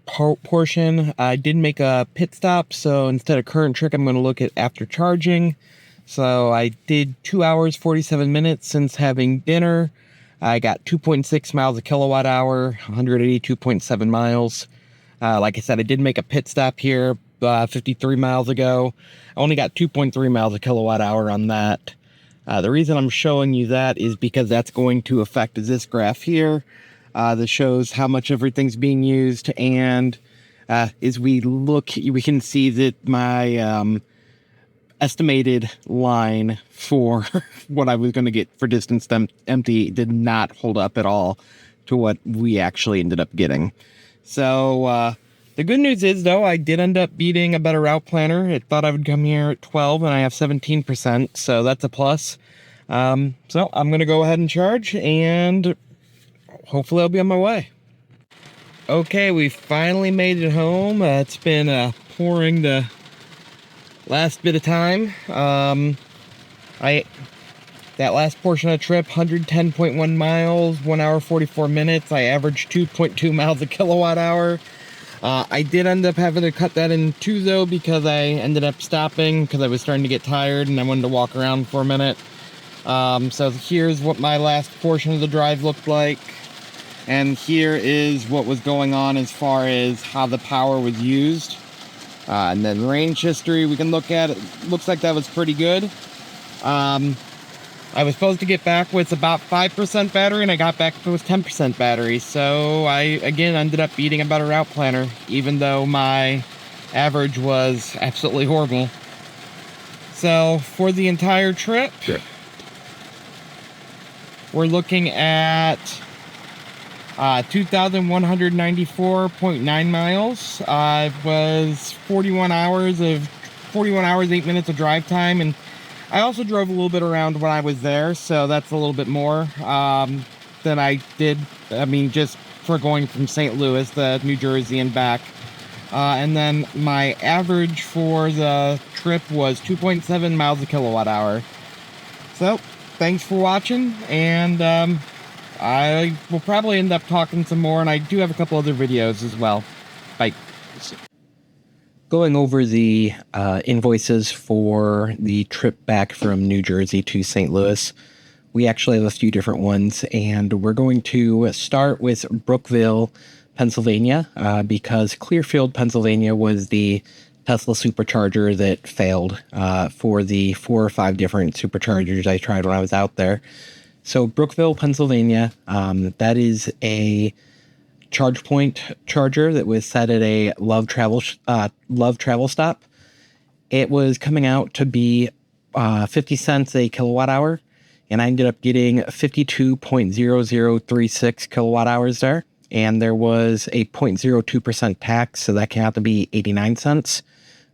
portion, I did make a pit stop, so instead of current trick, I'm going to look at after charging. So I did 2 hours, 47 minutes since having dinner. I got 2.6 miles a kilowatt hour, 182.7 miles. Like I said, I did make a pit stop here 53 miles ago. I only got 2.3 miles a kilowatt hour on that. The reason I'm showing you that is because that's going to affect this graph here. That shows how much everything's being used, and as we look, we can see that my estimated line for what I was going to get for distance empty did not hold up at all to what we actually ended up getting. So the good news is, though, I did end up beating a Better Route Planner. It thought I would come here at 12, and I have 17%, so that's a plus. So I'm going to go ahead and charge, and hopefully I'll be on my way. Okay, we finally made it home. It's been pouring the last bit of time. That last portion of the trip, 110.1 miles, 1 hour 44 minutes. I averaged 2.2 miles a kilowatt hour. I did end up having to cut that in two, though, because I ended up stopping because I was starting to get tired and I wanted to walk around for a minute. So here's what my last portion of the drive looked like. And here is what was going on as far as how the power was used. And then range history we can look at. It looks like that was pretty good. I was supposed to get back with about 5% battery, and I got back with 10% battery. So I, again, ended up beating a Better Route Planner, even though my average was absolutely horrible. So for the entire trip, we're looking at 2,194.9 miles. It was 41 hours, 8 minutes of drive time, and I also drove a little bit around when I was there, so that's a little bit more than I did. I mean, just for going from St. Louis to New Jersey and back. And then my average for the trip was 2.7 miles a kilowatt hour. So, thanks for watching, and I will probably end up talking some more, and I do have a couple other videos as well. Bye. going over the invoices for the trip back from New Jersey to St. Louis. We actually have a few different ones, and we're going to start with Brookville, Pennsylvania, because Clearfield, Pennsylvania was the Tesla Supercharger that failed for the 4 or 5 different superchargers I tried when I was out there. So Brookville, Pennsylvania, that is a ChargePoint charger that was set at a Love Travel stop. It was coming out to be 50 cents a kilowatt hour, and I ended up getting 52.0036 kilowatt hours there. And there was a 0.02% tax, so that came out to be 89 cents,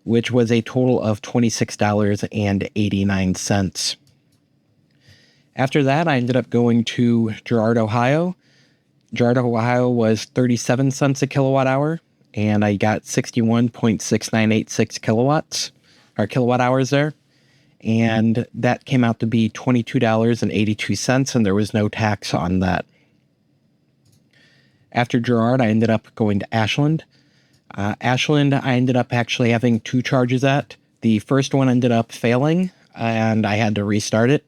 which was a total of $26.89. After that, I ended up going to Girard, Ohio. Girard, Ohio was 37 cents a kilowatt hour, and I got 61.6986 kilowatt hours there. And that came out to be $22.82, and there was no tax on that. After Girard, I ended up going to Ashland. Ashland, I ended up actually having 2 charges at. The first one ended up failing, and I had to restart it.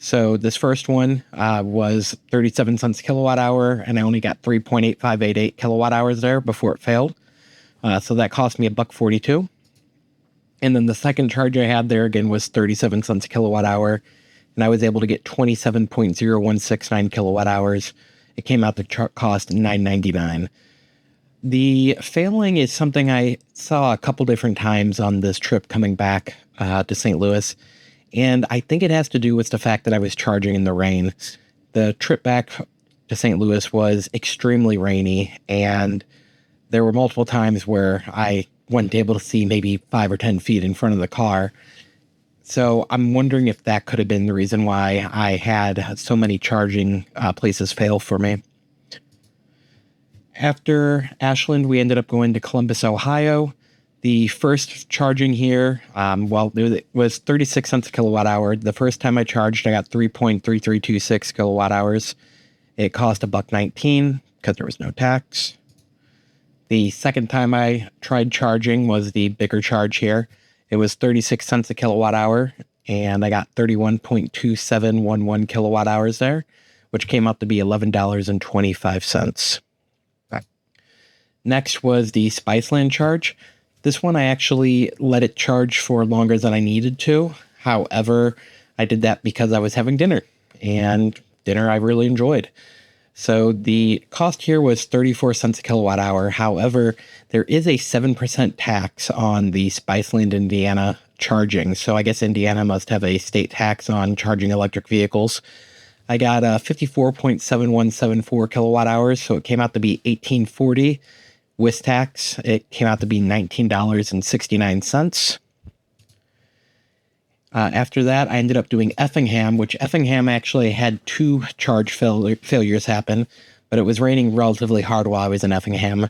So this first one was 37 cents a kilowatt hour, and I only got 3.8588 kilowatt hours there before it failed. So that cost me $1.42. And then the second charge I had there again was 37 cents a kilowatt hour, and I was able to get 27.0169 kilowatt hours. It came out to cost $9.99. The failing is something I saw a couple different times on this trip coming back to St. Louis. And I think it has to do with the fact that I was charging in the rain. The trip back to St. Louis was extremely rainy, and there were multiple times where I wasn't able to see maybe 5 or 10 feet in front of the car. So I'm wondering if that could have been the reason why I had so many charging places fail for me. After Ashland, we ended up going to Columbus, Ohio. The first charging here, it was 36 cents a kilowatt hour. The first time I charged, I got 3.3326 kilowatt hours. It cost $1.19 because there was no tax. The second time I tried charging was the bigger charge here. It was 36 cents a kilowatt hour, and I got 31.2711 kilowatt hours there, which came out to be $11.25. Next was the Spiceland charge. This one I actually let it charge for longer than I needed to. However, I did that because I was having dinner, and dinner I really enjoyed. So the cost here was 34 cents a kilowatt hour. However, there is a 7% tax on the Spiceland, Indiana charging. So I guess Indiana must have a state tax on charging electric vehicles. I got 54.7174 kilowatt hours, so it came out to be $18.40. With tax, it came out to be $19.69. After that, I ended up doing Effingham, which Effingham actually had 2 charge failures happen, but it was raining relatively hard while I was in Effingham.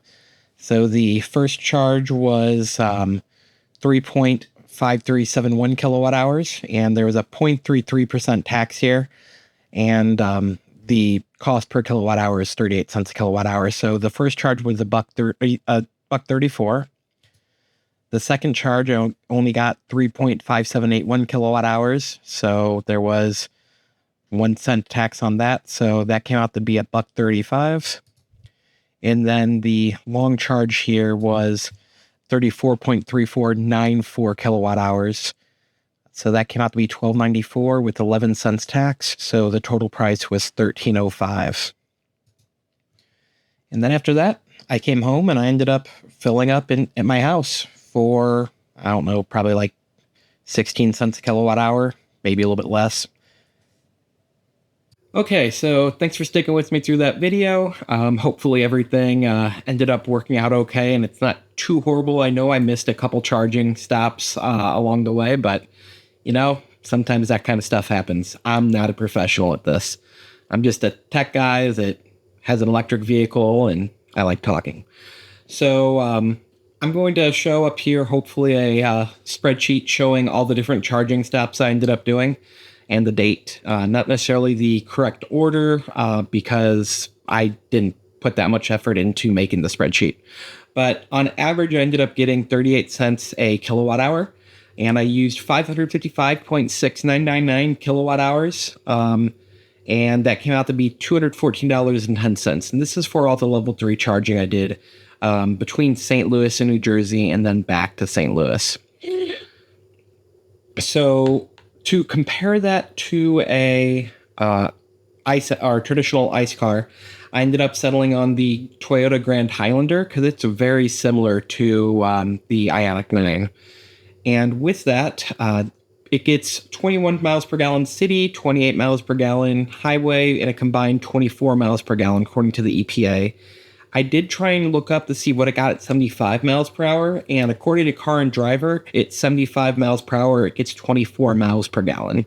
So the first charge was 3.5371 kilowatt hours, and there was a 0.33% tax here, and the cost per kilowatt hour is 38 cents a kilowatt hour. So the first charge was $1.34. The second charge, I only got 3.5781 kilowatt hours. So there was 1 cent tax on that. So that came out to be $1.35. And then the long charge here was 34.3494 kilowatt hours. So that came out to be $12.94 with 11 cents tax. So the total price was $13.05. And then after that, I came home and I ended up filling up at my house for, I don't know, probably like 16 cents a kilowatt hour, maybe a little bit less. Okay, so thanks for sticking with me through that video. Hopefully everything ended up working out okay and it's not too horrible. I know I missed a couple charging stops along the way, but you know, sometimes that kind of stuff happens. I'm not a professional at this. I'm just a tech guy that has an electric vehicle and I like talking. So I'm going to show up here hopefully a spreadsheet showing all the different charging stops I ended up doing and the date. Not necessarily the correct order because I didn't put that much effort into making the spreadsheet. But on average, I ended up getting 38 cents a kilowatt hour, and I used 555.6999 kilowatt hours. And that came out to be $214.10. And this is for all the level 3 charging I did between St. Louis and New Jersey and then back to St. Louis. So to compare that to a traditional ICE car, I ended up settling on the Toyota Grand Highlander because it's very similar to the Ioniq 9. And with that, it gets 21 miles per gallon city, 28 miles per gallon highway, and a combined 24 miles per gallon, according to the EPA. I did try and look up to see what it got at 75 miles per hour, and according to Car and Driver, at 75 miles per hour, it gets 24 miles per gallon.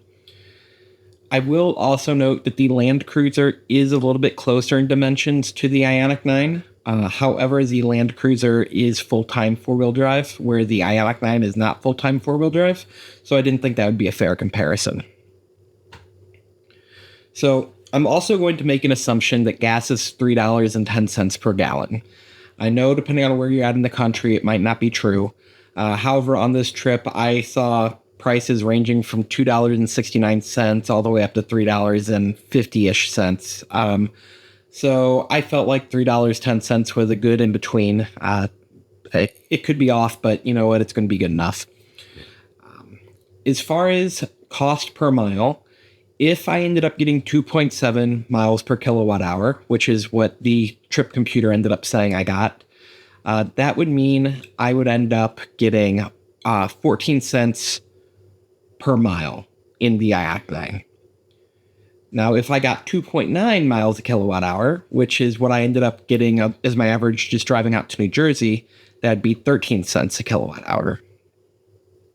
I will also note that the Land Cruiser is a little bit closer in dimensions to the Ioniq 9. However, the Land Cruiser is full-time four-wheel drive, where the Ioniq 9 is not full-time four-wheel drive, so I didn't think that would be a fair comparison. So I'm also going to make an assumption that gas is $3.10 per gallon. I know depending on where you're at in the country, it might not be true. However, on this trip, I saw prices ranging from $2.69 all the way up to $3.50-ish cents. So I felt like $3.10 was a good in between. It could be off, but you know what? It's going to be good enough. As far as cost per mile, if I ended up getting 2.7 miles per kilowatt hour, which is what the trip computer ended up saying I got, that would mean I would end up getting 14 cents per mile in the Ioniq 9. Now, if I got 2.9 miles a kilowatt hour, which is what I ended up getting as my average just driving out to New Jersey, that'd be 13 cents a kilowatt hour.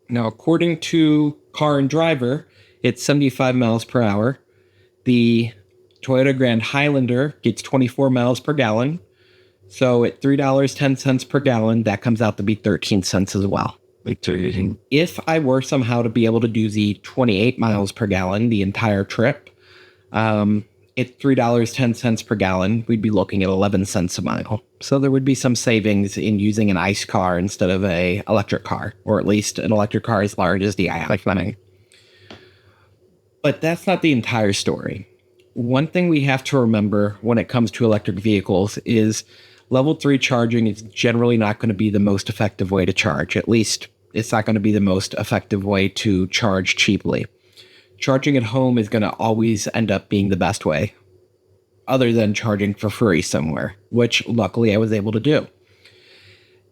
Now, according to Car and Driver, it's 75 miles per hour. The Toyota Grand Highlander gets 24 miles per gallon. So at $3.10 per gallon, that comes out to be 13 cents as well. If I were somehow to be able to do the 28 miles per gallon the entire trip, at $3.10 per gallon, we'd be looking at 11 cents a mile. So there would be some savings in using an ICE car instead of an electric car, or at least an electric car as large as the Ioniq 9. But that's not the entire story. One thing we have to remember when it comes to electric vehicles is level 3 charging is generally not going to be the most effective way to charge. At least it's not going to be the most effective way to charge cheaply. Charging at home is going to always end up being the best way, other than charging for free somewhere, which luckily I was able to do.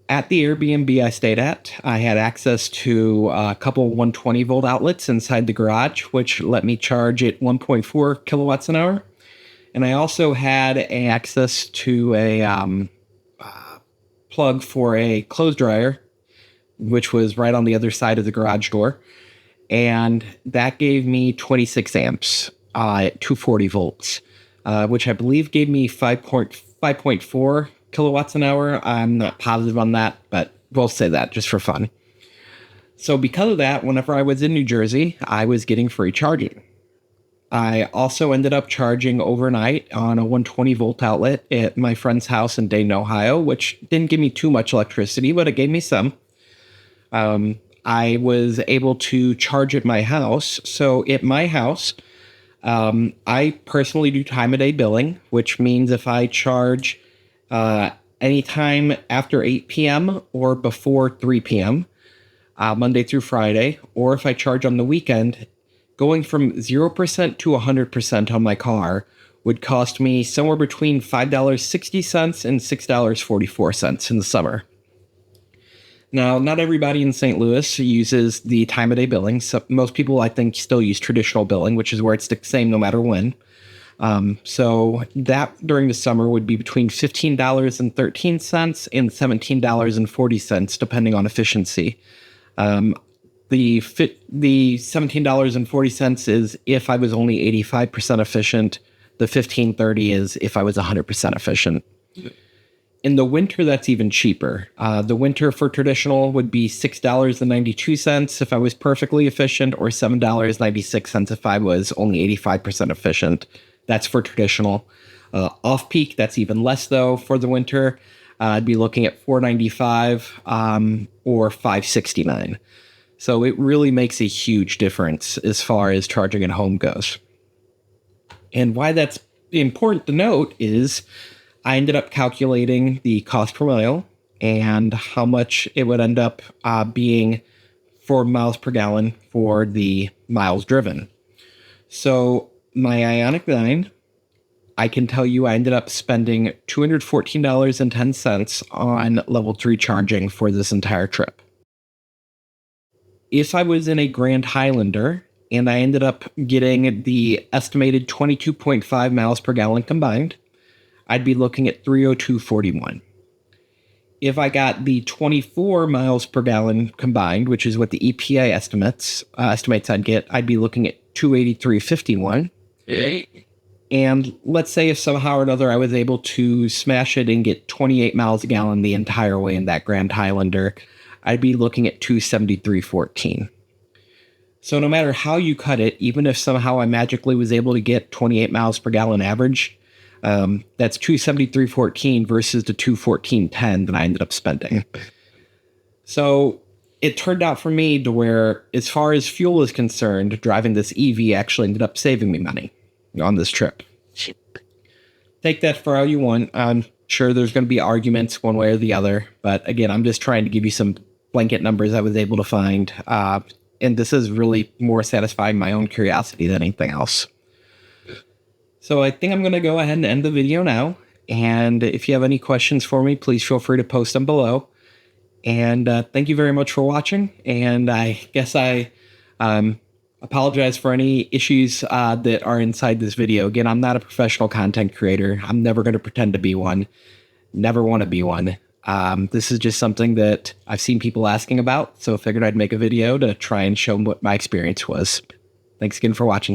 At the Airbnb I stayed at, I had access to a couple 120 volt outlets inside the garage, which let me charge at 1.4 kilowatts an hour. And I also had access to a plug for a clothes dryer, which was right on the other side of the garage door. And that gave me 26 amps at 240 volts, which I believe gave me 5.4 kilowatts an hour. I'm not positive on that, but we'll say that just for fun. So because of that, whenever I was in New Jersey, I was getting free charging. I also ended up charging overnight on a 120 volt outlet at my friend's house in Dayton, Ohio, which didn't give me too much electricity, but it gave me some. I was able to charge at my house. So at my house, I personally do time of day billing, which means if I charge anytime after 8 p.m. or before 3 p.m., Monday through Friday, or if I charge on the weekend, going from 0% to 100% on my car would cost me somewhere between $5.60 and $6.44 in the summer. Now, not everybody in St. Louis uses the time of day billing. So most people, I think, still use traditional billing, which is where it's the same no matter when. So that during the summer would be between $15.13 and $17.40, depending on efficiency. The $17.40 is if I was only 85% efficient. The $15.30 is if I was 100% efficient. In the winter, that's even cheaper. The winter for traditional would be $6.92 if I was perfectly efficient, or $7.96 if I was only 85% efficient. That's for traditional. Off peak, that's even less though for the winter. I'd be looking at $495 or $569. So it really makes a huge difference as far as charging at home goes. And why that's important to note is I ended up calculating the cost per mile and how much it would end up being for miles per gallon for the miles driven. So my Ioniq 9, I can tell you I ended up spending $214.10 on level 3 charging for this entire trip. If I was in a Grand Highlander and I ended up getting the estimated 22.5 miles per gallon combined, I'd be looking at $302.41. If I got the 24 miles per gallon combined, which is what the EPA estimates I'd get, I'd be looking at $283.51. And let's say if somehow or another I was able to smash it and get 28 miles a gallon the entire way in that Grand Highlander, I'd be looking at $273.14. So no matter how you cut it, even if somehow I magically was able to get 28 miles per gallon average, that's $273.14 versus the $214.10 that I ended up spending. So it turned out for me to where, as far as fuel is concerned, driving this EV actually ended up saving me money on this trip. Take that for how you want. I'm sure there's going to be arguments one way or the other, but again, I'm just trying to give you some blanket numbers I was able to find, and this is really more satisfying my own curiosity than anything else. So I think I'm going to go ahead and end the video now, and if you have any questions for me, please feel free to post them below. And thank you very much for watching, and I guess I apologize for any issues that are inside this video. Again, I'm not a professional content creator. I'm never going to pretend to be one. Never want to be one. This is just something that I've seen people asking about, so I figured I'd make a video to try and show them what my experience was. Thanks again for watching.